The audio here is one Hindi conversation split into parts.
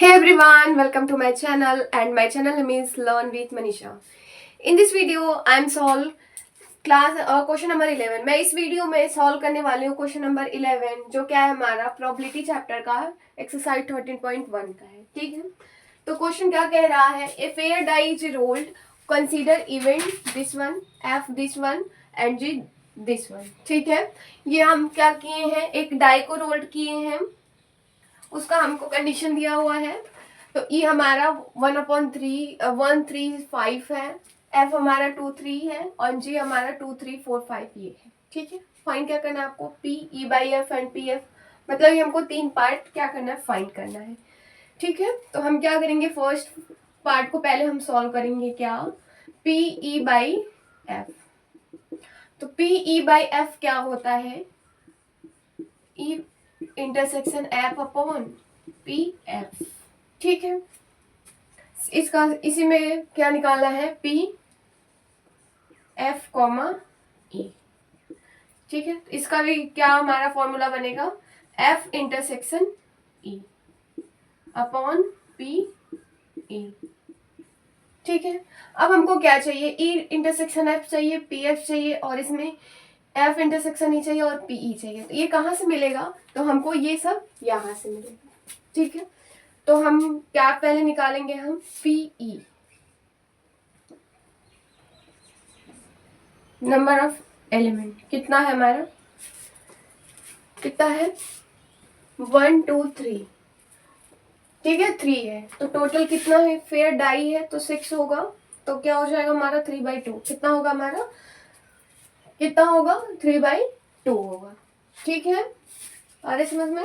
Hey everyone, welcome to my channel and my channel name is Learn with Manisha. In this video I am solve class question number 11। मैं इस वीडियो में सॉल्व करने वाली हूँ क्वेश्चन नंबर 11 जो क्या है हमारा प्रोबेबिलिटी चैप्टर का एक्सरसाइज 13.1 का है। ठीक है, तो क्वेश्चन क्या कह रहा है, a fair die is rolled, consider event this one, F this one and G this one. ठीक है, ये हम क्या किए हैं, एक डाई को रोल्ड किए हैं, उसका हमको कंडीशन दिया हुआ है। तो ई हमारा 1/3 है, एफ हमारा 2 3 है और जी हमारा 2 3 4 5 ये है। ठीक है, फाइंड क्या करना है आपको, P E by F and P F, मतलब ये हमको 3 पार्ट क्या करना है, फाइंड करना है। ठीक है, तो हम क्या करेंगे, फर्स्ट पार्ट को पहले हम सॉल्व करेंगे, क्या, पी ई बाई एफ। तो पी ई बाई एफ क्या होता है, ई intersection F upon P F. ठीक है, इसका इसी में क्या निकालना है, पी एफ कॉमा ई। ठीक है, इसका भी क्या हमारा फॉर्मूला बनेगा, एफ इंटरसेक्शन ई अपॉन पी ई। ठीक है, अब हमको क्या चाहिए, ई इंटरसेक्शन एफ चाहिए, पी एफ चाहिए और इसमें एफ इंटरसेक्शन ई चाहिए और पी ई चाहिए। तो ये कहाँ से मिलेगा, तो हमको ये सब यहाँ से मिलेगा। ठीक है, तो हम क्या पहले निकालेंगे, हम P E, number of element कितना है हमारा, कितना है 1 2 3। ठीक है, 3 है तो टोटल कितना है, फेयर डाई है तो 6 होगा, तो क्या हो जाएगा हमारा 3/2। कितना होगा हमारा, कितना होगा 3/2 होगा। ठीक है, आ रहे समझ में।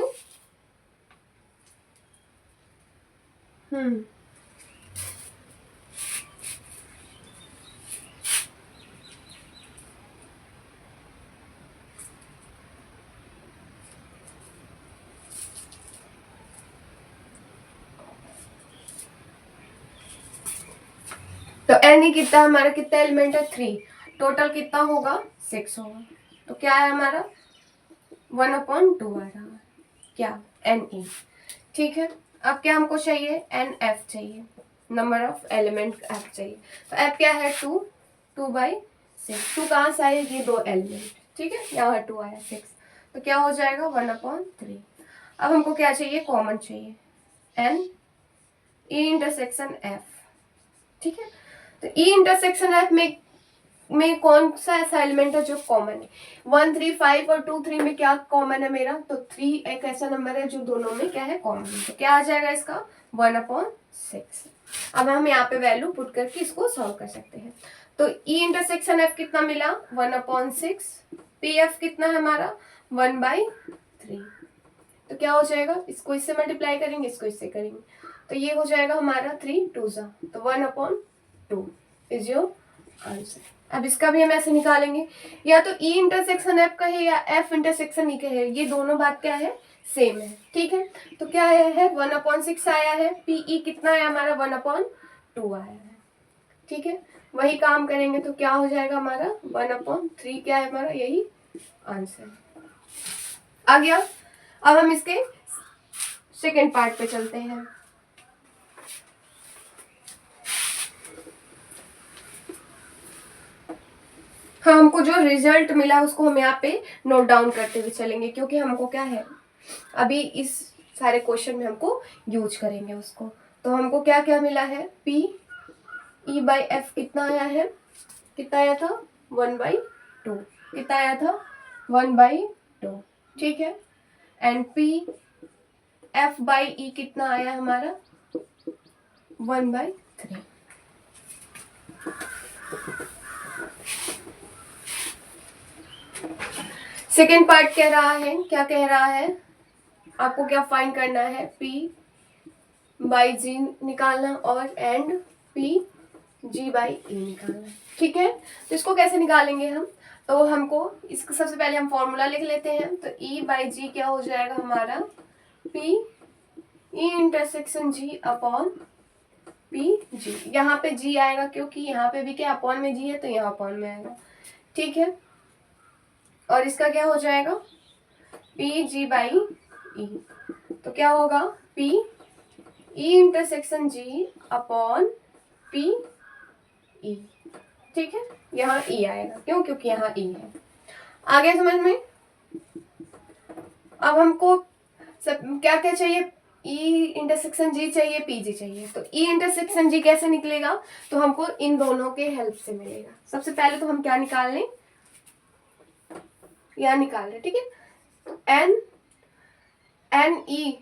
तो एन ही कितना हमारा, कितना एलिमेंट है 3, टोटल कितना होगा 6 होगा। तो क्या है हमारा 1/2 आ रहा है, क्या, एन ई। ठीक है, अब क्या हमको चाहिए, एन एफ चाहिए, नंबर ऑफ एलिमेंट एफ चाहिए। तो एफ क्या है 2, 2/6। 2 कहाँ से आए, ये 2 एलिमेंट। ठीक है, यहाँ 2 आया, 6, तो क्या हो जाएगा 1/3। अब हमको क्या चाहिए, कॉमन चाहिए, एन ई इंटरसेक्शन एफ। ठीक है, तो ई इंटरसेक्शन एफ में कौन सा ऐसा एलिमेंट है जो कॉमन है, 1 3 5 और 2 3 में क्या कॉमन है मेरा, तो 3 एक ऐसा नंबर है जो दोनों में क्या है, कॉमन है। तो क्या आ जाएगा इसका 1/6। अब हम यहाँ पे वैल्यू पुट करके इसको सॉल्व कर सकते हैं। तो ई इंटरसेक्शन एफ कितना मिला 1/6, पी एफ कितना है हमारा 1/3। तो क्या हो जाएगा, इसको इससे मल्टीप्लाई करेंगे, इसको इससे करेंगे, तो ये हो जाएगा हमारा 3 2 तो 1/2 इज योर आंसर। अब इसका भी हम ऐसे निकालेंगे, या तो ई इंटरसेक्शन एफ का है या एफ इंटरसेक्शन ई का है, ये दोनों बात क्या है, सेम है। ठीक है, तो क्या है 1/6 आया है, पीई कितना है हमारा 1/2 आया है। ठीक है, वही काम करेंगे तो क्या हो जाएगा हमारा 1/3, क्या है हमारा, यही आंसर आ गया। अब हम इसके सेकेंड पार्ट पे चलते हैं। हाँ, हमको जो रिजल्ट मिला उसको हम यहाँ पे नोट डाउन करते हुए चलेंगे, क्योंकि हमको क्या है, अभी इस सारे क्वेश्चन में हमको यूज करेंगे उसको। तो हमको क्या क्या मिला है, पी ई बाई एफ कितना आया है, कितना आया था 1/2, कितना आया था 1/2। ठीक है, and P F by E कितना आया हमारा 1/3। सेकेंड पार्ट कह रहा है, क्या कह रहा है, आपको क्या फाइंड करना है, पी बाई जी निकालना और and P G by E निकालना। ठीक है, तो इसको कैसे निकालेंगे हम, तो हमको इसको सबसे पहले हम फॉर्मूला लिख लेते हैं। तो ई बाई जी क्या हो जाएगा हमारा, P E intersection G upon P जी। यहाँ पे जी आएगा क्योंकि यहाँ पे भी क्या अपॉन में जी है, तो यहाँ अपॉन में आएगा। ठीक है, और इसका क्या हो जाएगा पी जी बाई ई, तो क्या होगा P E intersection G upon P E. ठीक है, यहाँ ई आएगा, क्यों? क्योंकि यहाँ ई है। आगे समझ में? अब हमको सब क्या क्या चाहिए? ई इंटरसेक्शन जी चाहिए, पी जी चाहिए। तो ई इंटरसेक्शन जी कैसे निकलेगा? तो हमको इन दोनों के हेल्प से मिलेगा। सबसे पहले तो हम क्या निकाल लें? यहाँ निकाल लें, ठीक है। तो एन ई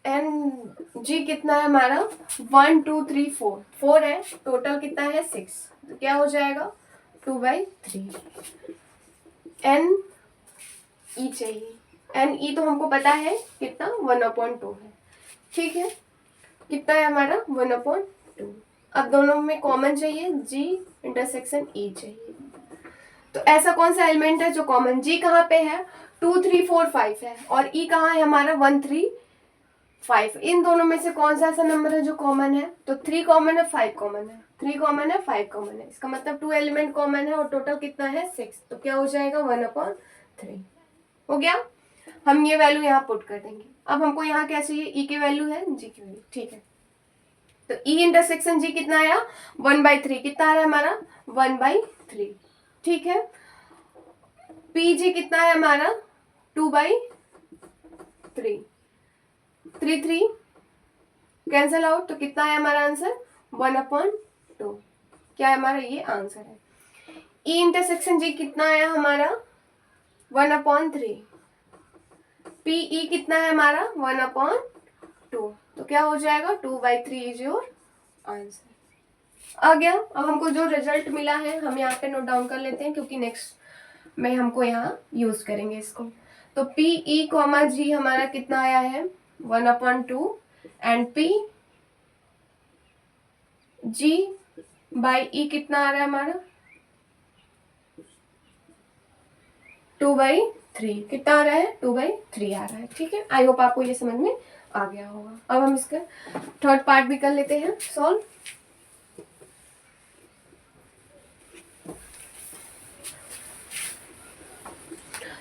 एन जी कितना है हमारा? 1 2 3 4 4 है, टोटल कितना है? 6। तो क्या हो जाएगा? 2/3। एन ई चाहिए, एन ई तो हमको पता है कितना? 1/2 है। ठीक है, कितना है हमारा? 1/2। अब दोनों में कॉमन चाहिए, जी इंटरसेक्शन ई चाहिए। तो ऐसा कौन सा एलिमेंट है जो कॉमन? जी कहाँ पे है? 2 3 4 5 है, और ई कहाँ है हमारा? 1 3 5। इन दोनों में से कौन सा ऐसा नंबर है जो कॉमन है? तो 3 कॉमन है, 5 कॉमन है, 3 कॉमन है, 5 कॉमन है। इसका मतलब 2 एलिमेंट कॉमन है, और टोटल कितना है? 6। तो क्या हो जाएगा? 1/3 हो गया। हम ये वैल्यू यहाँ पुट कर देंगे। अब हमको यहाँ क्या चाहिए? ई की वैल्यू है, जी की वैल्यू। ठीक है, तो ई इंटरसेक्शन जी कितना आया? 1/3। कितना आ रहा है हमारा? 1/3। ठीक है, पी जी कितना है हमारा? 2/3। 3 3 कैंसल आउट, तो कितना है हमारा आंसर? 1/2। क्या है हमारा? ये आंसर है। ई इंटरसेक्शन जी कितना आया हमारा? 1/3। पीई कितना है हमारा? 1/2। तो क्या हो जाएगा? 2/3 इज योर आंसर। आ गया। अब हमको जो रिजल्ट मिला है हम यहाँ पे नोट डाउन कर लेते हैं, क्योंकि नेक्स्ट में हमको यहाँ यूज करेंगे इसको। तो पीई कॉमा जी हमारा कितना आया है? 1/2। And P G by E कितना आ रहा है हमारा? 2/3। कितना आ रहा है? 2/3 आ रहा है। ठीक है, आई होप आपको ये समझ में आ गया होगा। अब हम इसका थर्ड पार्ट भी कर लेते हैं सॉल्व।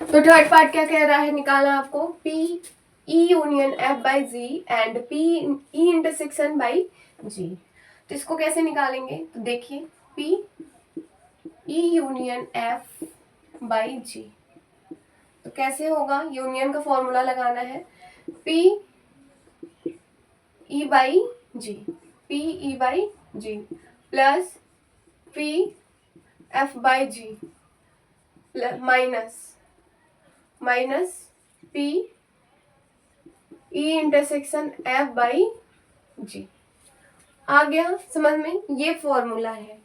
तो थर्ड पार्ट क्या कह रहा है निकालना आपको? P E union F by G and P E intersection by G. तो इसको कैसे निकालेंगे? तो देखिए, P E union F by G, तो कैसे होगा? यूनियन का फॉर्मूला लगाना है, P E by G, P E by G plus P F by G minus P E intersection F by G. आ गया समझ में? ये फॉर्मूला है,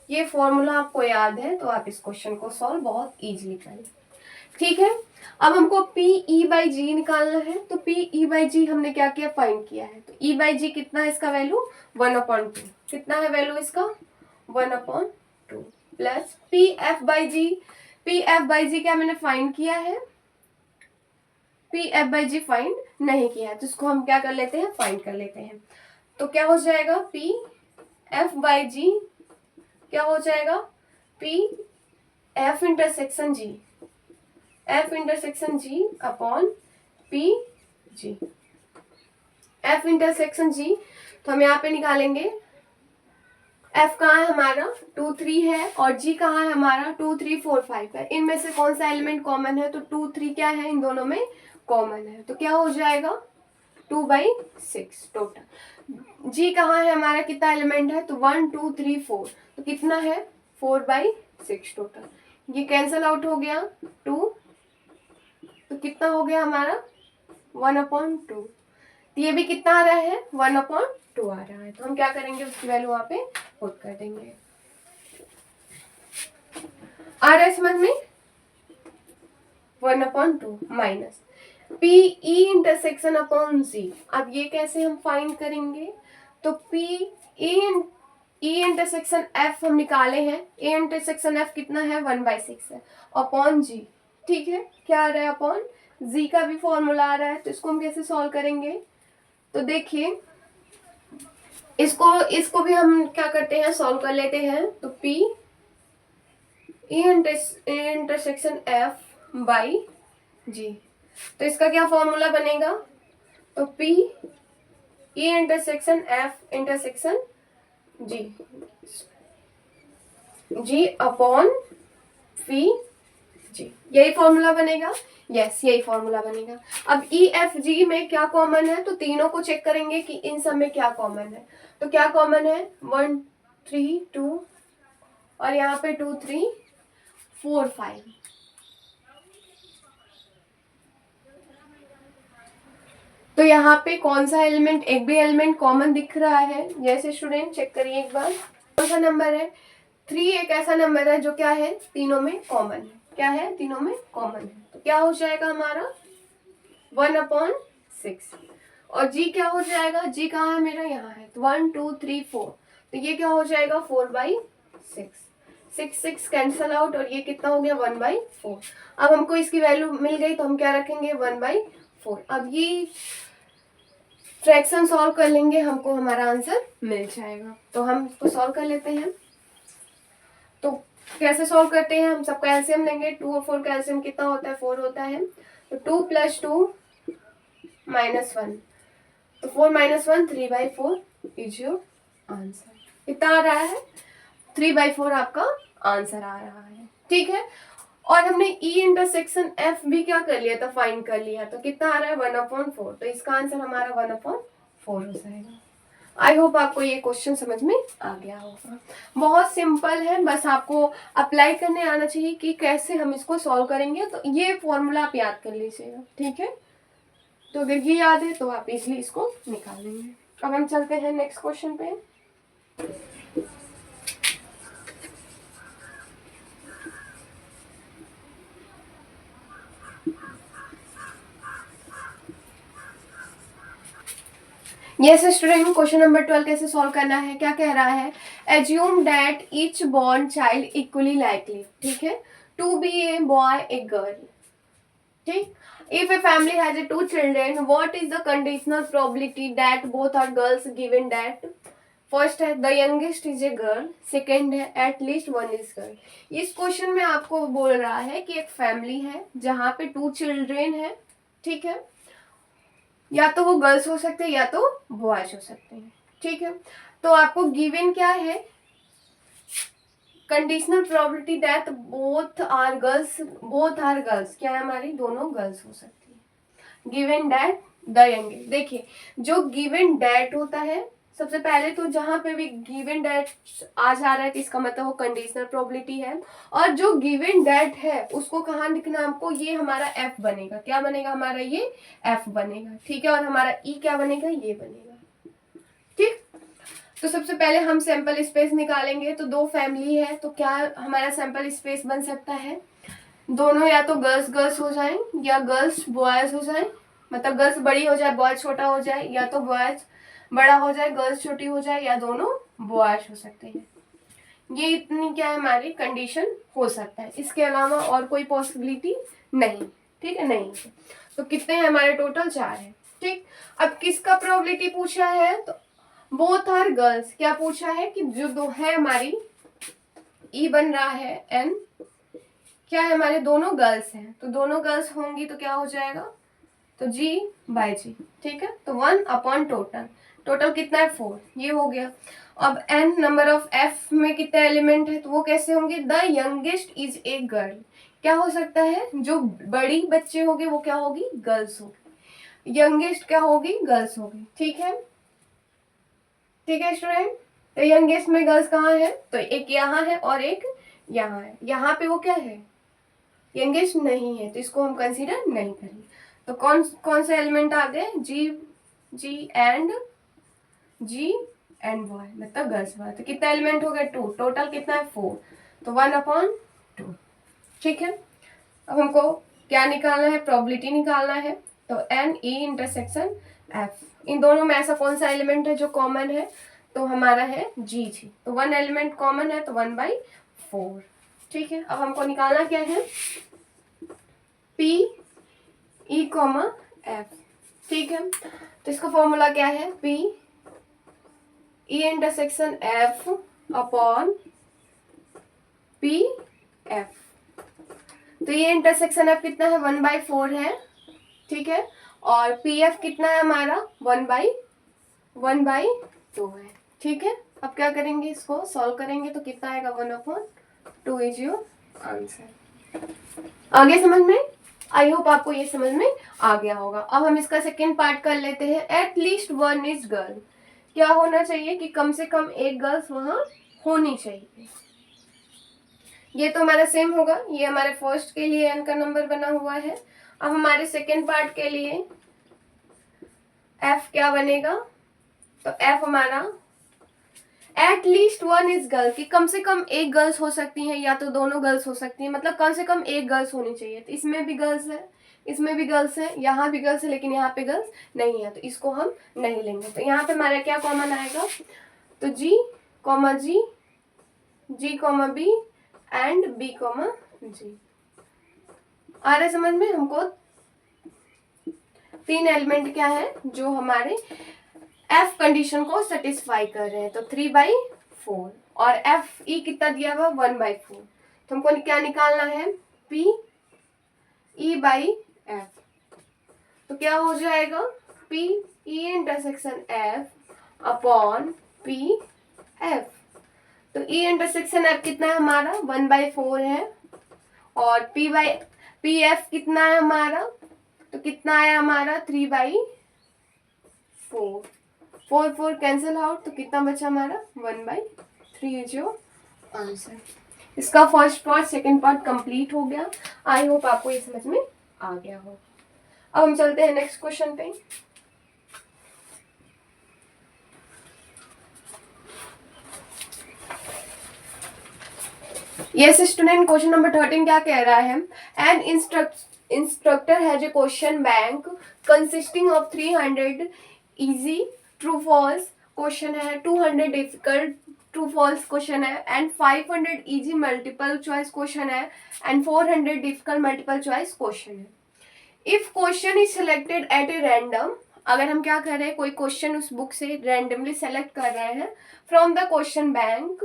ये फॉर्मूला आपको याद है तो आप इस क्वेश्चन को सॉल्व बहुत इजीली करें। ठीक है, अब हमको पी ई बाई जी निकालना है। तो पी ई बाई जी हमने क्या किया? फाइंड किया है। तो ई बाई जी कितना है इसका वैल्यू? 1/2। कितना है वैल्यू इसका? 1/2 plus P F by G. P F by G क्या मैंने फाइंड किया है? P F by G find नहीं किया है, तो इसको हम क्या कर लेते हैं? फाइंड कर लेते हैं। तो क्या हो जाएगा? पी एफ बाई जी क्या हो जाएगा? P F intersection G, F intersection G upon P G. F intersection G तो हम यहाँ पे निकालेंगे, एफ कहाँ है हमारा? 2 3 है, और जी कहाँ है हमारा? 2 3 4 5 है। इनमें से कौन सा एलिमेंट कॉमन है? तो 2 3 क्या है? इन दोनों में कॉमन है, तो क्या हो जाएगा? 2/6 टोटल। जी कहाँ है हमारा? कितना एलिमेंट है? तो 1 2 3 4, तो कितना है? 4/6 टोटल। ये कैंसल आउट हो गया 2, तो कितना हो गया हमारा? 1/2। ये भी कितना आ रहा है? 1/2 आ रहा है। तो हम क्या करेंगे? उसकी वैल्यू वहां पे पुट कर देंगे। आ रहा है समझ में? 1/2 minus P E intersection upon G. अब ये कैसे हम फाइंड करेंगे? तो पी ई इंटरसेक्शन एफ हम निकाले हैं। ए इंटरसेक्शन एफ कितना है? 1/6 है, अपॉन जी। ठीक है, क्या आ रहा है? अपॉन जी का भी फॉर्मूला आ रहा है। तो इसको हम कैसे सॉल्व करेंगे? तो देखिए, इसको भी हम क्या करते हैं? सॉल्व कर लेते हैं। तो P E intersection F by G, तो इसका क्या फॉर्मूला बनेगा? तो P E intersection F intersection G upon P G, यही फॉर्मूला बनेगा। यस, यही फॉर्मूला बनेगा। अब E F G में क्या कॉमन है, तो तीनों को चेक करेंगे कि इन सब में क्या कॉमन है। तो क्या कॉमन है, 1 3 2 और यहाँ पे 2 3 4 5। तो यहाँ पे कौन सा एलिमेंट, एक भी एलिमेंट कॉमन दिख रहा है? जैसे स्टूडेंट चेक करिए एक बार, कौन सा नंबर है? 3 एक ऐसा नंबर है जो क्या है, तीनों में कॉमन है। क्या है, तीनों में कॉमन है। तो क्या हो जाएगा हमारा 1/6। और G क्या हो जाएगा, G कहाँ है मेरा, यहाँ है। तो 1 2 3 4, तो ये क्या हो जाएगा 4/6। 6 6 कैंसल आउट और ये कितना हो गया 1/4। अब हमको इसकी वैल्यू मिल गई तो हम क्या रखेंगे 1/4। अब ये फ्रैक्शन सॉल्व कर लेंगे, हमको हमारा आंसर मिल जाएगा। तो हम इसको सॉल्व कर लेते हैं। तो कैसे सॉल्व करते हैं, हम सबका एलसीएम लेंगे। 2 और 4 का एलसीएम कितना होता है, 4 होता है। तो 2 + 2 -1, तो 4 - 1 3/4 इज योर आंसर। कितना आ रहा है, 3/4 आपका आंसर आ रहा है। ठीक है, और हमने E इंटरसेक्शन F भी क्या कर लिया था, फाइंड कर लिया। तो कितना आ रहा है 1/4, तो इसका आंसर हमारा 1/4 हो जाएगा। आई होप आपको ये क्वेश्चन समझ में आ गया होगा। बहुत सिंपल है, बस आपको अप्लाई करने आना चाहिए कि कैसे हम इसको सॉल्व करेंगे। तो ये फॉर्मूला आप याद कर लीजिएगा, ठीक है। तो अगर ये याद है तो आप इजिली इसको निकाल लेंगे। अब हम चलते हैं नेक्स्ट क्वेश्चन पे। यस स्टूडेंट, क्वेश्चन नंबर 12 कैसे सॉल्व करना है, क्या कह रहा है, assume that each born child equally likely, ठीक है, to be a boy a girl. ठीक, if a family has a 2 children, what is the conditional probability that both are girls given that first है the youngest is a girl, second है एट लीस्ट 1 इज गर्ल। इस क्वेश्चन में आपको बोल रहा है कि एक फैमिली है जहाँ पे 2 चिल्ड्रेन है, ठीक है, या तो वो गर्ल्स हो सकते हैं या तो बॉयज हो सकते हैं, ठीक है। तो आपको गिवन क्या है, conditional probability that both are girls, क्या है हमारी, दोनों गर्ल्स हो सकती है। गिवन दैट द यंगेस्ट, देखिए जो गिवन दैट होता है, सबसे पहले तो जहां पे भी गिवन दैट आ जा रहा है तो इसका मतलब वो कंडीशनल प्रोबेबिलिटी है। और जो गिवन दैट है उसको कहाँ लिखना है हमको, ये हमारा एफ बनेगा। क्या बनेगा हमारा, ये एफ बनेगा, ठीक है। और हमारा ई क्या बनेगा, ये बनेगा, ठीक। तो सबसे पहले हम सैंपल स्पेस निकालेंगे। तो 2 फैमिली है, तो क्या हमारा सैंपल स्पेस बन सकता है, दोनों या तो गर्ल्स हो जाए या गर्ल्स बॉयज हो जाए, मतलब गर्ल्स बड़ी हो जाए बॉयज छोटा हो जाए, या तो बॉयज बड़ा हो जाए गर्ल्स छोटी हो जाए, या दोनों बॉयज हो सकते हैं। ये इतनी क्या है हमारी कंडीशन हो सकता है, इसके अलावा और कोई पॉसिबिलिटी नहीं, ठीक है, नहीं। तो कितने हैं हमारे, टोटल 4 है, ठीक। अब किसका प्रोबेबिलिटी पूछा है, तो बोथ आर गर्ल्स, क्या पूछा है कि जो दो है हमारी ई बन रहा है एन, क्या है हमारे दोनों गर्ल्स हैं, तो दोनों गर्ल्स होंगी तो क्या हो जाएगा, तो G/G, ठीक है। तो 1/टोटल, टोटल कितना है 4, ये हो गया। अब n नंबर ऑफ f में कितने एलिमेंट है, तो वो कैसे होंगे, the youngest is a girl, क्या हो सकता है, जो बड़ी बच्चे होंगे वो क्या होगी, गर्ल्स होगी, यंगेस्ट क्या होगी, गर्ल्स होगी, ठीक है, ठीक है स्टूडेंट। तो यंगेस्ट में गर्ल्स कहाँ है, तो एक यहाँ है और एक यहाँ है, यहाँ पे वो क्या है, यंगेस्ट नहीं है, तो इसको हम कंसीडर नहीं करेंगे। तो कौन कौन से एलिमेंट आ गए, जी एंड बॉय, मतलब गर्ल्स बॉय। तो कितना एलिमेंट हो गए, 2, टोटल कितना है 4, तो 1/2, ठीक है। अब हमको क्या निकालना है, प्रोबेबिलिटी निकालना है। तो एन ई इंटरसेक्शन एफ, इन दोनों में ऐसा कौन सा एलिमेंट है जो कॉमन है, तो हमारा है जी। तो 1 एलिमेंट कॉमन है तो 1/4, ठीक है। अब हमको निकालना क्या है, पी ई कॉमा एफ, ठीक है। तो इसका फॉर्मूला क्या है, P E intersection F upon P F. तो ये इंटरसेक्शन एफ कितना है, 1/4 है, ठीक है। और पी एफ कितना है हमारा 1/2 है। ठीक है, अब क्या करेंगे, इसको सॉल्व करेंगे तो कितना आएगा 1/2 इज योर आंसर। आगे समझ में, आई होप आपको ये समझ में आ गया होगा। अब हम इसका सेकेंड पार्ट कर लेते हैं। Eight least one is girl, क्या होना चाहिए कि कम से कम एक गर्ल्स वहां होनी चाहिए। ये तो हमारा सेम होगा, ये हमारे फर्स्ट के लिए n का नंबर बना हुआ है। अब हमारे सेकेंड पार्ट के लिए f क्या बनेगा, तो f हमारा eight least one is girl, कि कम से कम एक गर्ल्स हो सकती हैं या तो दोनों गर्ल्स हो सकती हैं, मतलब कम से कम एक गर्ल्स होनी चाहिए। तो इसमें भी गर्ल्स है, इसमें भी गर्ल्स है, यहाँ भी गर्ल्स है, लेकिन यहाँ पे गर्ल्स नहीं है, तो इसको हम नहीं लेंगे। तो यहाँ पे हमारा क्या कॉमन आएगा, तो G comma G, G comma B and B comma G. आ रहा है समझ में, हमको 3 एलिमेंट क्या है जो हमारे एफ कंडीशन को सेटिस्फाई कर रहे हैं। तो 3/4 और एफ ई कितना दिया हुआ 1/4, तो हमको क्या निकालना है, पी ई बाई एफ। तो क्या हो जाएगा, P E intersection F upon P F. तो ई इंटरसेक्शन एफ कितना है हमारा 1/4 है, और पी एफ कितना है हमारा, तो कितना आया हमारा 3/4। 4 कैंसिल आउट, तो कितना बचा हमारा 1/3 जो आंसर। इसका first part second part complete हो गया। आई होप आपको ये समझ में आ गया हो। अब हम चलते हैं नेक्स्ट क्वेश्चन पे। यस स्टूडेंट, क्वेश्चन नंबर 13 क्या कह रहा है, an instructor has a question bank consisting of 300 easy true false question है, 200 डिफिकल्ट ट्रू फॉल्स क्वेश्चन है, and 500 easy multiple choice question है, and 400 difficult multiple choice question है। If question is selected at a random, अगर हम क्या कर रहे हैं, कोई क्वेश्चन उस बुक से रैंडमली सेलेक्ट कर रहे हैं फ्रॉम द क्वेश्चन बैंक,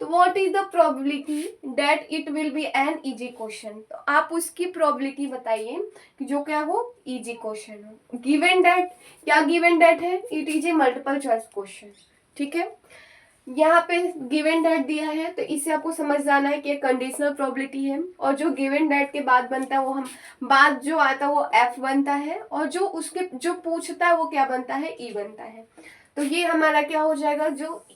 तो what is the probability that it will be an easy question. तो आप उसकी प्रोबेबिलिटी बताइए कि जो क्या हो इजी क्वेश्चन हो। गिवन दैट, क्या गिवन दैट है, it is a multiple choice question. ठीक है, यहाँ पे गिवन दैट दिया है, तो इससे आपको समझ जाना है कि कंडीशनल प्रोबेबिलिटी है, और जो गिवन दैट के बाद बनता है वो हम बाद जो आता है वो एफ बनता है, और जो उसके जो पूछता है वो क्या बनता है, ई बनता है। तो ये हमारा क्या हो जाएगा, जो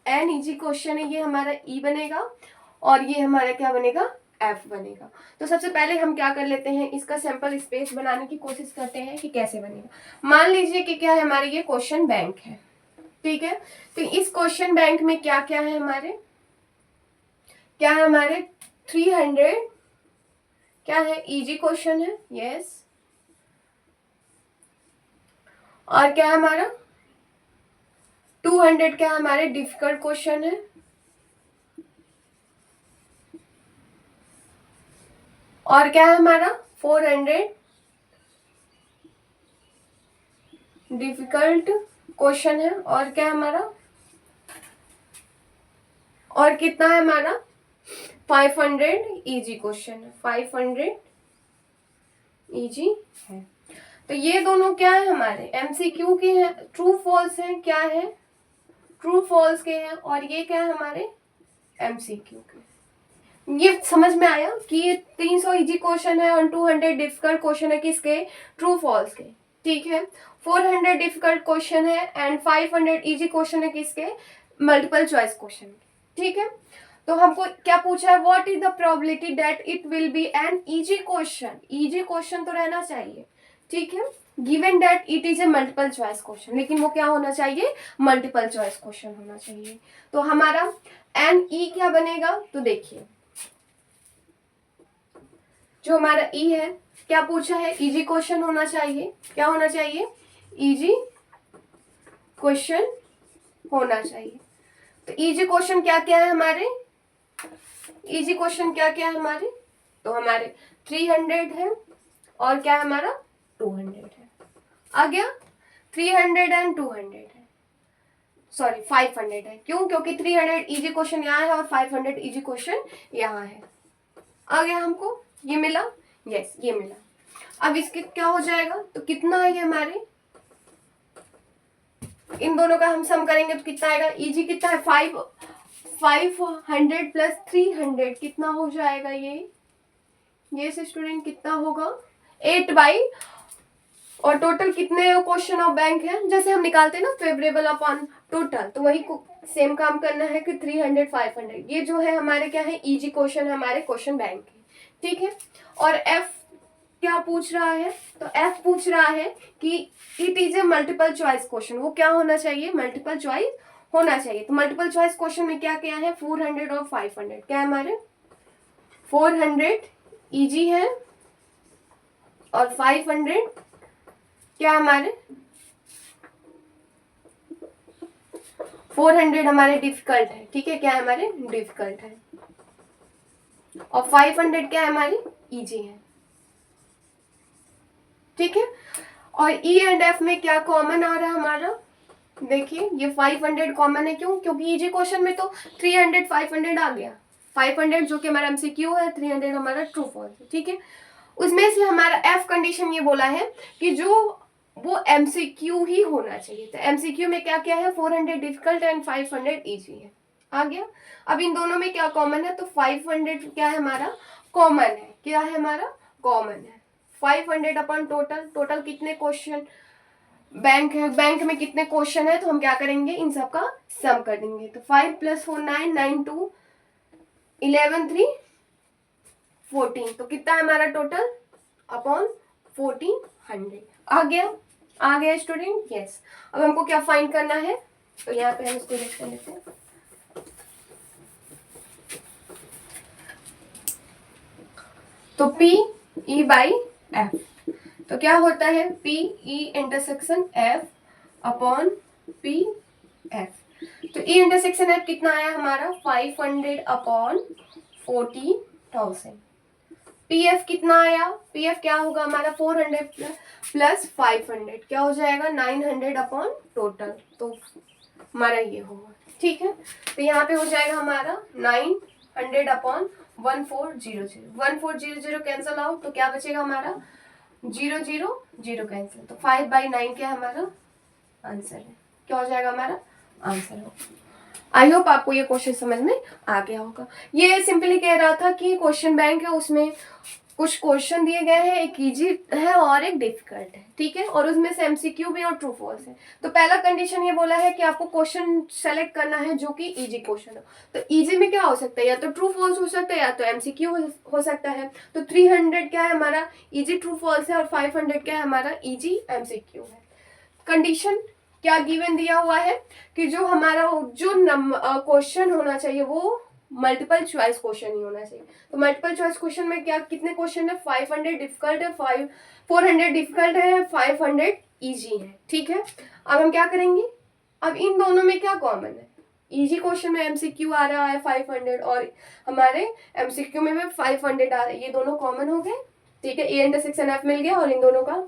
एन इजी क्वेश्चन है ये हमारा ई बनेगा, और ये हमारा क्या बनेगा, एफ बनेगा। तो सबसे पहले हम क्या कर लेते हैं, इसका सैंपल स्पेस बनाने की कोशिश करते हैं कि कैसे बनेगा। मान लीजिए कि क्या है हमारे ये क्वेश्चन बैंक है, ठीक है। तो इस क्वेश्चन बैंक में क्या क्या है हमारे, क्या है हमारे 300 क्या है इजी क्वेश्चन है, यस, और क्या है हमारा 200 क्या हमारे डिफिकल्ट क्वेश्चन है, और क्या है हमारा 400 डिफिकल्ट क्वेश्चन है, और क्या है हमारा, और कितना है हमारा 500 इजी क्वेश्चन है, 500 इजी है। तो ये दोनों क्या है हमारे एमसीक्यू के हैं, ट्रू फॉल्स हैं, क्या है ट्रू फॉल्स के हैं, और ये क्या है हमारे एमसीक्यू के। ये समझ में आया कि ये 300 इजी क्वेश्चन है और 200 डिफिकल्ट क्वेश्चन है किसके, ट्रू फॉल्स के। ठीक है, 400 डिफिकल्ट क्वेश्चन है एंड 500 इजी क्वेश्चन है किसके, मल्टीपल चॉइस क्वेश्चन। ठीक है, तो हमको क्या पूछा है, what is the probability that it will be an easy question. Easy question तो रहना चाहिए, ठीक है, given that it is a multiple choice question, लेकिन वो क्या होना चाहिए, मल्टीपल चॉइस क्वेश्चन होना चाहिए। तो हमारा एन ई क्या बनेगा, तो देखिए जो हमारा ई है क्या पूछा है, इजी क्वेश्चन होना चाहिए, क्या होना चाहिए, इजी क्वेश्चन होना चाहिए। तो इजी क्वेश्चन क्या क्या है हमारे, इजी क्वेश्चन क्या क्या है हमारे, तो हमारे 300 है, और क्या है हमारा 200 है, आ गया 300 एंड 200 है, सॉरी 500 है, क्यों, क्योंकि 300 इजी क्वेश्चन यहाँ है और 500 इजी क्वेश्चन यहाँ है। आ गया हमको, ये मिला, यस ये मिला। अब इसके क्या हो जाएगा, तो कितना है ये हमारे, इन दोनों का हम सम करेंगे तो कितना आएगा, ईजी कितना है 500 प्लस 300 कितना हो जाएगा ये से स्टूडेंट कितना होगा 8/, और टोटल कितने क्वेश्चन ऑफ बैंक है, जैसे हम निकालते हैं ना फेवरेबल अपॉन टोटल, तो वही सेम काम करना है कि 300 500 ये जो है हमारे क्या है इजी क्वेश्चन है हमारे क्वेश्चन बैंक के, ठीक है। और एफ क्या पूछ रहा है, तो एफ पूछ रहा है कि it is a multiple choice question, वो क्या होना चाहिए, मल्टीपल चॉइस होना चाहिए। तो मल्टीपल चॉइस क्वेश्चन में क्या क्या है 400 और 500, क्या है हमारे 400 इजी है और 500 क्या हमारे 400 हमारे डिफिकल्ट है, ठीक है, क्या है हमारे डिफिकल्ट है, और 500 क्या है हमारी इजी है, ठीक है। और ई एंड एफ में क्या कॉमन आ रहा है हमारा, देखिए ये 500 कॉमन है, क्यों, क्योंकि इजी क्वेश्चन में तो 300 500 आ गया, 500 जो कि हमारा एमसीक्यू है, 300 हमारा ट्रू फॉल्स है, ठीक है। उसमें से हमारा एफ कंडीशन ये बोला है कि जो वो एमसीक्यू ही होना चाहिए, तो एमसीक्यू में क्या क्या है 400 डिफिकल्ट एंड 500 इजी है, आ गया। अब इन दोनों में क्या कॉमन है, तो 500 क्या है हमारा कॉमन है, क्या है हमारा कॉमन है 500 अपॉन टोटल, टोटल कितने क्वेश्चन बैंक है, बैंक में कितने क्वेश्चन है, तो हम क्या करेंगे इन सब का सम कर देंगे, तो 5 + 4 9 9 2 11 3 14, तो कितना है हमारा टोटल अपॉन 1400, आ गया स्टूडेंट, यस। अब हमको क्या फाइंड करना है, तो यहाँ पे हम इसको लिख कर लेते हैं, तो पी ई बाई एफ, तो क्या होता है P E intersection F upon P F, तो ई इंटरसेक्शन एफ कितना आया हमारा 500 अपॉन 40,000, पी एफ कितना आया, पी एफ क्या होगा हमारा 400 प्लस 500 क्या हो जाएगा 900 अपॉन टोटल, तो हमारा ये होगा, ठीक है। तो यहाँ पे हो जाएगा हमारा 900 अपॉन 1400, 1400 कैंसिल आउट, तो क्या बचेगा हमारा 0 0 0 कैंसिल, तो 5/9 क्या हमारा आंसर है, क्या हो जाएगा हमारा आंसर होगा। आई होप आपको ये क्वेश्चन समझ में आ गया होगा। ये सिंपली कह रहा था कि क्वेश्चन बैंक है, उसमें कुछ क्वेश्चन दिए गए हैं, एक इजी है और एक डिफिकल्ट है, ठीक है, और उसमें से एमसीक्यू भी और ट्रू फॉल्स है। तो पहला कंडीशन ये बोला है कि आपको क्वेश्चन सेलेक्ट करना है जो कि इजी क्वेश्चन हो, तो इजी में क्या हो सकता है, या तो ट्रू फॉल्स हो सकता है या तो एमसीक्यू हो सकता है। तो 300 क्या है हमारा इजी ट्रू फॉल्स है और 500 क्या है हमारा इजी एमसीक्यू है। कंडीशन क्या गिवन दिया हुआ है कि जो हमारा जो क्वेश्चन होना चाहिए वो मल्टीपल चॉइस क्वेश्चन ही होना चाहिए। तो मल्टीपल चॉइस क्वेश्चन में क्या कितने क्वेश्चन है 500 डिफिकल्ट है, 400 डिफिकल्ट है, 500 इजी है, ठीक है। अब हम क्या करेंगे, अब इन दोनों में क्या कॉमन है, इजी क्वेश्चन में एमसीक्यू आ रहा है 500 और हमारे एमसीक्यू में भी 500 आ रहा है, ये दोनों कॉमन हो गए, ठीक है। ए इंटरसेक्शन एफ मिल गया और इन दोनों का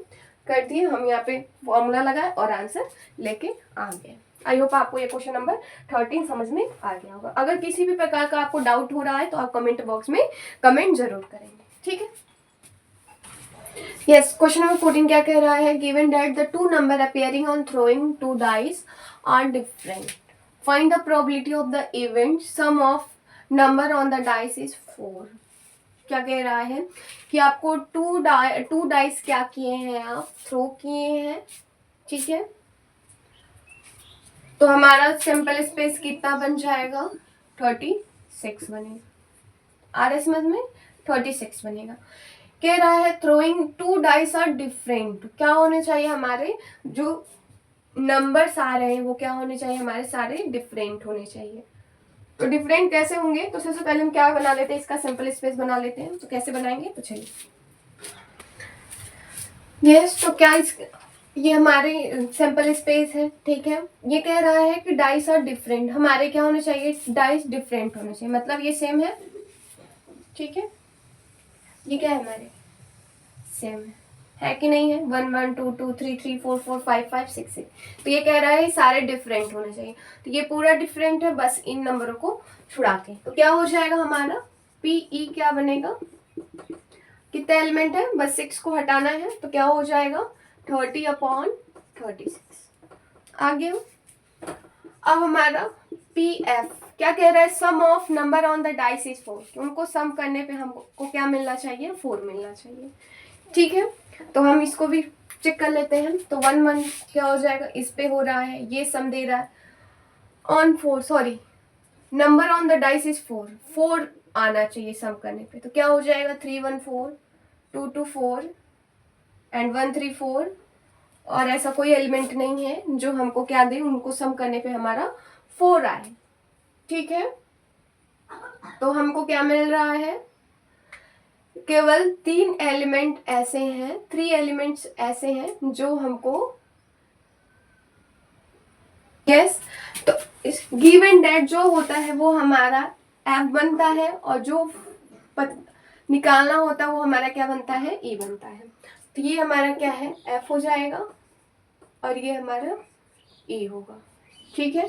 कर दिए हम, यहाँ पे फॉर्मूला लगाए और आंसर लेके आ गए। आई होप आपको ये क्वेश्चन नंबर 13 समझ में आ गया होगा। अगर किसी भी प्रकार का आपको डाउट हो रहा है तो आप कमेंट बॉक्स में कमेंट जरूर करेंगे, ठीक है। यस, क्वेश्चन नंबर 14 क्या कह रहा है, given that the two number appearing on throwing two dice are different, find the probability of the event, sum of number on the dice is 4। क्या कह रहा है कि आपको टू डाइस क्या किए हैं, आप थ्रो किए हैं, ठीक है। तो हमारा सिंपल स्पेस कितना बन जाएगा 36 बनेगा, आ रहा है समझ में 36 बनेगा। कह रहा है throwing two dice are different, क्या होने चाहिए हमारे जो नंबर्स आ रहे हैं वो क्या होने चाहिए हमारे सारे डिफरेंट होने चाहिए। तो डिफरेंट कैसे होंगे, तो सबसे पहले हम क्या बना लेते हैं, इसका सिंपल स्पेस बना लेते हैं। तो कैसे बनाएंगे, तो चलिए यस, तो क्या ये हमारे सिंपल स्पेस है, ठीक है। ये कह रहा है कि डाइस आर डिफरेंट, हमारे क्या होने चाहिए डाइस डिफरेंट होने चाहिए, मतलब ये सेम है, ठीक है। ये क्या है हमारे सेम है कि नहीं है, 1 1 2 2 3 3 4 4 5 5 6 6, तो ये कह रहा है सारे डिफरेंट होने चाहिए। तो ये पूरा डिफरेंट है, बस इन नंबरों को छुड़ा के, तो क्या हो जाएगा हमारा पी ई क्या बनेगा कितने एलिमेंट है, बस 6 को हटाना है, तो क्या हो जाएगा 30/36 आ गया। अब हमारा PF क्या कह रहा है, sum of number on the dice is 4, उनको सम करने पे हमको क्या मिलना चाहिए, 4 मिलना चाहिए। ठीक है, तो हम इसको भी चेक कर लेते हैं। तो 1 क्या हो जाएगा, इस पे हो रहा है, ये सम दे रहा है on 4, sorry number on the dice is 4 आना चाहिए सम करने पे, तो क्या हो जाएगा 3 1 4 2 2 4 एंड 1 3 4, और ऐसा कोई एलिमेंट नहीं है जो हमको क्या दे, उनको सम करने पे हमारा 4 आए। ठीक है, तो हमको क्या मिल रहा है, केवल 3 एलिमेंट ऐसे हैं, 3 एलिमेंट्स ऐसे हैं जो हमको यस तो इस गिवन डेट जो होता है वो हमारा एफ बनता है, और जो निकालना होता है वो हमारा क्या बनता है, ई बनता है। तो ये हमारा क्या है, एफ हो जाएगा और ये हमारा ई होगा। ठीक है,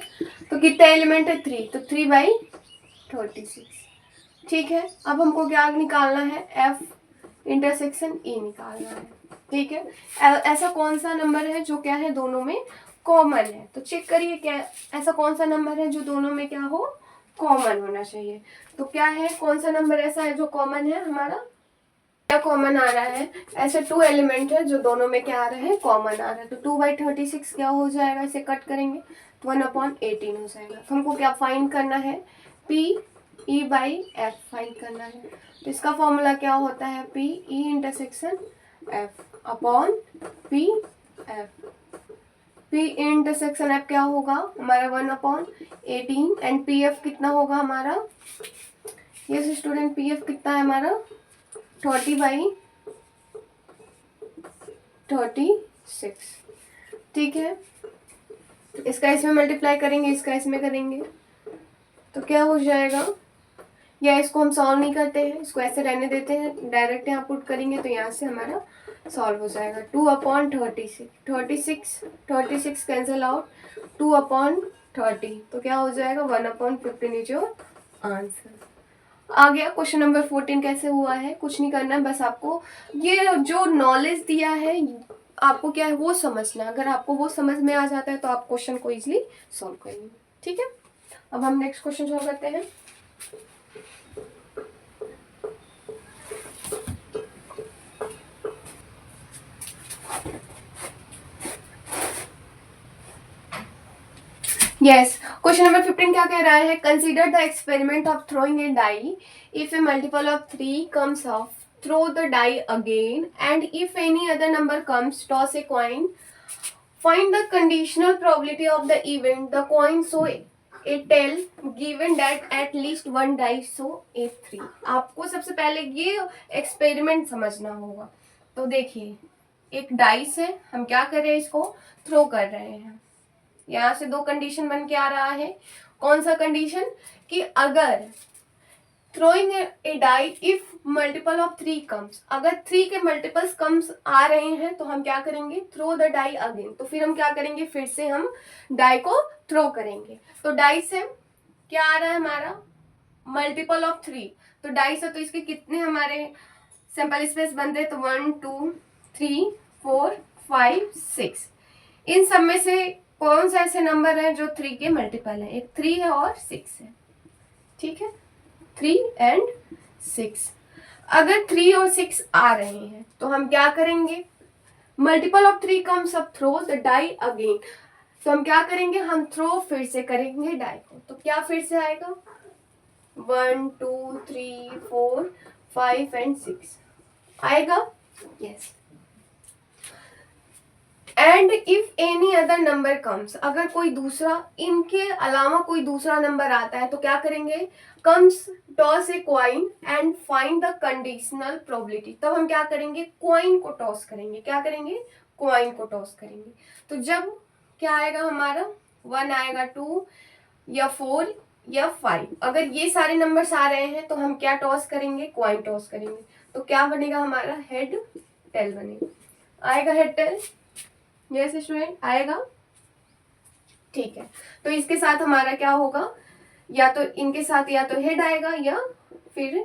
तो कितने एलिमेंट है, 3, तो 3/36। ठीक है, अब हमको क्या निकालना है, एफ इंटरसेक्शन ई निकालना है। ठीक है, ऐसा कौन सा नंबर है जो क्या है, दोनों में कॉमन है, तो चेक करिए क्या ऐसा कौन सा नंबर है जो दोनों में क्या हो, कॉमन होना चाहिए। तो क्या है, कौन सा नंबर ऐसा है जो कॉमन है, हमारा क्या कॉमन आ रहा है, ऐसे 2 एलिमेंट है जो दोनों में क्या आ रहे हैं, कॉमन आ रहा है। तो 2/36 क्या हो जाएगा, इसे कट करेंगे तो 1/18 हो जाएगा। तो हमको क्या फाइंड करना है, PE/F फाइंड करना है। तो इसका फॉर्मूला क्या होता है, PE intersection F/PF। P intersection F क्या होगा हमारा, 1/18 एंड PF कितना होगा हमारा, यस स्टूडेंट PF कितना है हमारा 30/36। ठीक है, इसका इसमें मल्टीप्लाई करेंगे, इसका इसमें करेंगे, तो क्या हो जाएगा, या इसको हम सॉल्व नहीं करते हैं, इसको ऐसे रहने देते हैं, डायरेक्ट यहाँ पुट करेंगे तो यहाँ से हमारा सॉल्व हो जाएगा। 2/36 36 कैंसिल आउट, 2/30 तो क्या हो जाएगा 1/15 इज योर आंसर। आ गया। क्वेश्चन नंबर 14 कैसे हुआ है, कुछ नहीं करना है, बस आपको ये जो नॉलेज दिया है आपको क्या है वो समझना। अगर आपको वो समझ में आ जाता है तो आप क्वेश्चन को इजीली सॉल्व करेंगे। ठीक है, अब हम नेक्स्ट क्वेश्चन सॉल्व करते हैं। यस, क्वेश्चन नंबर 15 क्या कह रहा है, consider the experiment of throwing a die, if a multiple of 3 comes off throw the die again, and if any other number comes toss a coin, find the conditional probability of the event the coin show a tail given that at least one die show a 3। आपको सबसे पहले ये एक्सपेरिमेंट समझना होगा। तो देखिए एक डाइस है, हम क्या कर रहे हैं, इसको थ्रो कर रहे हैं, यहाँ से 2 कंडीशन बन के आ रहा है। कौन सा कंडीशन, कि अगर throwing a die if multiple of 3 comes, अगर 3 के मल्टीपल्स कम्स आ रहे हैं तो हम क्या करेंगे, थ्रो द डाई अगेन, तो फिर हम क्या करेंगे, फिर से हम डाई को थ्रो करेंगे। तो डाई से क्या आ रहा है हमारा, मल्टीपल ऑफ 3, तो डाई से तो इसके कितने हमारे सैंपल स्पेस बनते हैं, तो 1 2 3 4 5 6, इन सब में से कौन सा ऐसे नंबर है जो 3 के मल्टीपल है, एक 3 है और 6 है। ठीक है, 3 एंड 6, अगर 3 और 6 आ रहे हैं तो हम क्या करेंगे, multiple of 3 comes up, throw the die again, तो हम क्या करेंगे, हम थ्रो फिर से करेंगे डाई को, तो क्या फिर से आएगा 1 2 3 4 5 एंड 6 आएगा। Yes, and if any other number comes, अगर कोई दूसरा इनके अलावा कोई दूसरा नंबर आता है तो क्या करेंगे, comes toss A coin and find the conditional probability, तब हम क्या करेंगे, क्वाइन को टॉस करेंगे, क्या करेंगे, क्वाइन को टॉस करेंगे। तो जब क्या आएगा हमारा 1 आएगा, 2 या 4 या 5, अगर ये सारे नंबर्स आ रहे हैं तो हम क्या टॉस करेंगे, क्वाइन टॉस करेंगे, तो क्या बनेगा हमारा हेड टेल बनेगा, आएगा हेड टेल। यस स्टूडेंट, आएगा। ठीक है, तो इसके साथ हमारा क्या होगा, या तो इनके साथ या तो हेड आएगा या फिर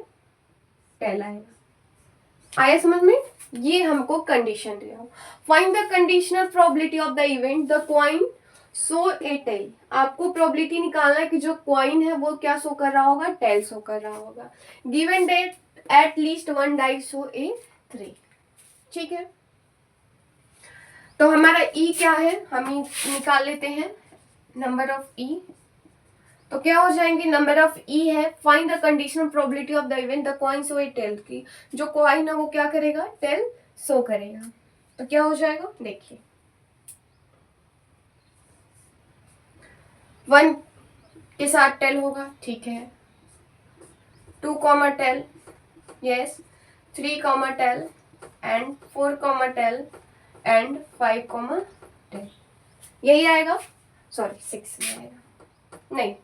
टेल आएगा। आया समझ में? ये हमको कंडीशन दिया। Find the conditional probability of the event the coin shows a tail. आपको प्रोबेबिलिटी निकालना है कि जो कॉइन है वो क्या शो कर रहा होगा, टेल शो कर रहा होगा। Given that at least one die show a 3। ठीक है, तो हमारा ई क्या है, हम निकाल लेते हैं नंबर ऑफ ई। तो क्या हो जाएंगे, नंबर ऑफ ई है, find the conditional probability of the event the coin shows a tail की जो कॉइन है वो क्या करेगा, टेल शो करेगा। तो क्या हो जाएगा, देखिए 1 के साथ टेल होगा, ठीक है, 2 comma tail, yes, 3 comma tail and 4 comma tail and 5 comma tail, यही आएगा, सॉरी 6 में आएगा, नहीं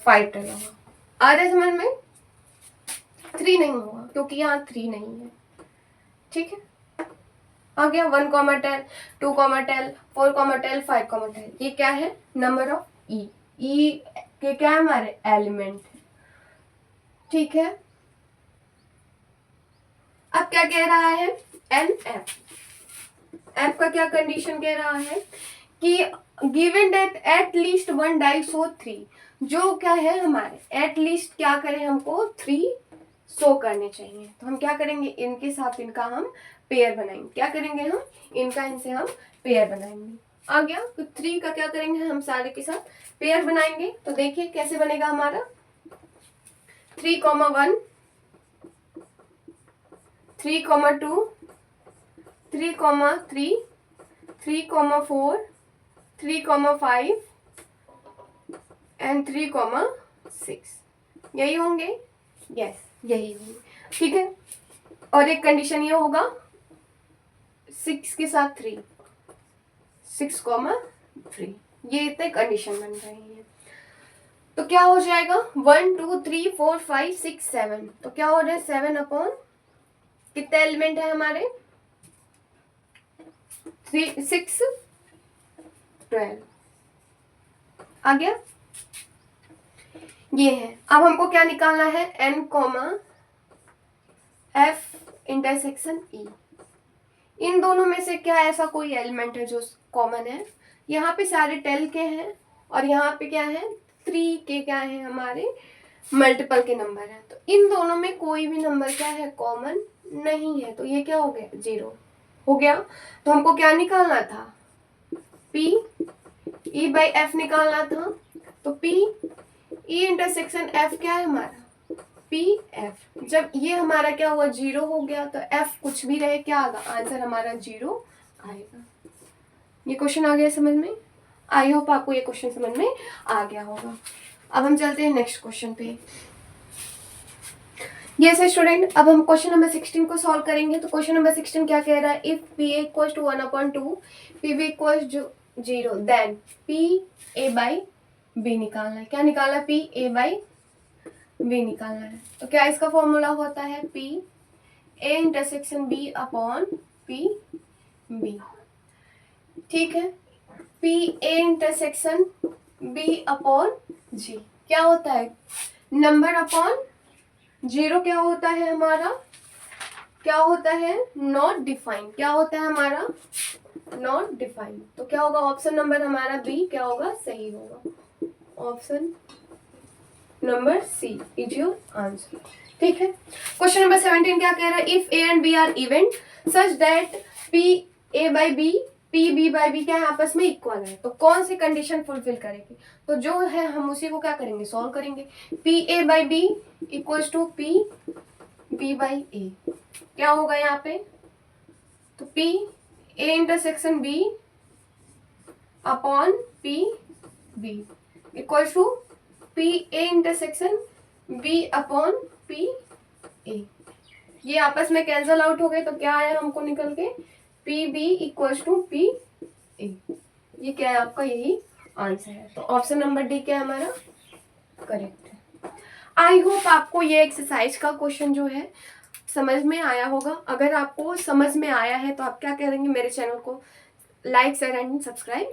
5 टेल होगा। आ रहा है समझ में? 3 नहीं होगा क्योंकि यहाँ 3 नहीं है, ठीक है, आ गया 1 comma tail, 2 comma tail, 4 comma tail, 5 comma tail, ये क्या है, नंबर ऑफ ई। ई के क्या है, हमारे एलिमेंट है, ठीक है। अब क्या कह रहा है, एन एफ, एफ का क्या कंडीशन कह रहा है कि given that at least one die shows 3, जो क्या है हमारे एट लीस्ट क्या करें, हमको 3 शो करने चाहिए। तो हम क्या करेंगे, इनके साथ इनका हम पेयर बनाएंगे, क्या करेंगे हम, इनका इनसे हम पेयर बनाएंगे। आ गया, तो 3 का क्या करेंगे, हम सारे के साथ पेयर बनाएंगे। तो देखिए कैसे बनेगा हमारा, 3,1, 3,2, 3,3, 3,4, 3,5 एंड 3,6, यही होंगे, यस यही होंगे, ठीक है। और एक कंडीशन ये होगा 6 के साथ 3, 6,3, ये इतने कंडीशन बन रही है। तो क्या हो जाएगा, 1 2 3 4 5 6 7, तो क्या हो रहा है 7 अपॉन कितने एलिमेंट है हमारे, 3 6 12, आ गया, ये है। अब हमको क्या निकालना है, n comma F intersection E, इन दोनों में से क्या ऐसा कोई एलिमेंट है जो कॉमन है। यहाँ पे सारे टेल के हैं और यहाँ पे क्या है 3 के क्या है हमारे मल्टीपल के नंबर है। तो इन दोनों में कोई भी नंबर क्या है, कॉमन नहीं है। तो ये क्या हो गया, 0 हो गया। तो हमको क्या निकालना था, P E बाई एफ निकालना था। तो P E इंटरसेक्शन F क्या है हमारा, P F। जब ये हमारा क्या हुआ 0 हो गया, तो F कुछ भी रहे क्या आएगा, आंसर हमारा 0 आएगा। ये क्वेश्चन आ गया समझ में? आई होप आपको ये क्वेश्चन समझ में आ गया होगा। अब हम चलते हैं नेक्स्ट क्वेश्चन पे। ये से स्टूडेंट, अब हम क्वेश्चन नंबर 16 को सॉल्व करेंगे। तो क्वेश्चन नंबर 16 क्या कह रहा है, if P A equals to 1/2, P B equals 0, then P A by B निकालना है। क्या निकालना है, P A बाई B निकालना है। तो क्या इसका फॉर्मूला होता है, P A intersection B upon P B, ठीक है। P A intersection B upon G क्या होता है, नंबर अपॉन 0 क्या होता है हमारा, क्या होता है नॉट डिफाइंड, क्या होता है हमारा नॉट डिफाइंड। तो क्या होगा, ऑप्शन नंबर हमारा बी क्या होगा, सही होगा। Option number C is your answer, ठीक है। क्वेश्चन नंबर 17 क्या कह रहा है, if A and B are event such that P A by B P B by B क्या है आपस में इक्वल है, तो कौन सी कंडीशन फुलफिल करेगी। तो जो है हम उसी को क्या करेंगे, सॉल्व करेंगे। P A by B equals to P B by A, क्या होगा यहाँ पे, तो P A intersection B upon P B equals to P A intersection B upon P A. ये आपस में कैंसल आउट हो गए, तो क्या आया हमको निकल के, P B equals to P A. ये क्या है आपका, यही आंसर है। तो ऑप्शन नंबर डी क्या है हमारा, करेक्ट है। आई होप आपको ये एक्सरसाइज का क्वेश्चन जो है समझ में आया होगा। अगर आपको समझ में आया है तो आप क्या करेंगे, मेरे चैनल को लाइक शेयर एंड सब्सक्राइब